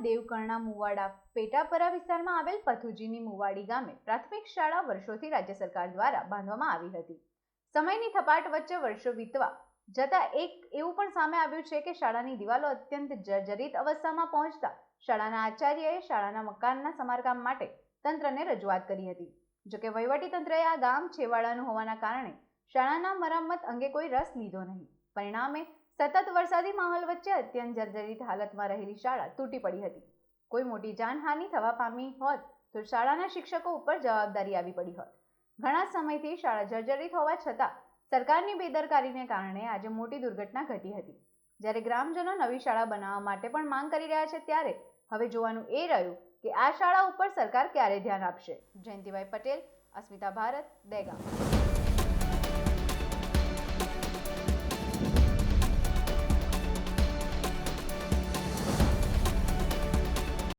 દેવકર્ણા મુવાડા પેટાપરા વિસ્તારમાં આવેલ પથુજીની મુવાડી ગામે પ્રાથમિક શાળા વર્ષોથી રાજ્ય સરકાર દ્વારા બાંધવામાં આવી હતી. સમયની થપાટ વચ્ચે વર્ષો વીતવા જતાં એવું પણ સામે આવ્યું છે કે શાળાની દિવાલો અત્યંત જર્જરિત અવસ્થામાં પહોંચતા શાળાના આચાર્યએ શાળાના મકાનના સમારકામ માટે તંત્રને રજૂઆત કરી હતી. જોકે વહીવટીતંત્રએ આ ગામ છેવાડાનું હોવાના કારણે શાળાના મરામત અંગે કોઈ રસ લીધો નહીં. પરિણામે સતત વરસાદી માહોલ વચ્ચે અત્યંત જર્જરિત હાલતમાં રહેલી શાળા તૂટી પડી હતી. કોઈ મોટી જાનહાનિ થવા પામી હોત તો શાળાના શિક્ષકો ઉપર જવાબદારી આવી પડી હોત. ઘણા સમયથી શાળા જર્જરિત હોવા છતાં સરકારની બેદરકારીને કારણે આજે મોટી દુર્ઘટના ઘટી હતી. જ્યારે ગ્રામજનો નવી શાળા બનાવવા માટે પણ માંગ કરી રહ્યા છે, ત્યારે હવે જોવાનું એ રહ્યું કે આ શાળા ઉપર સરકાર ક્યારે ધ્યાન આપશે. જયંતિભાઈ પટેલ, અસ્મિતા ભારત, દહેગામ.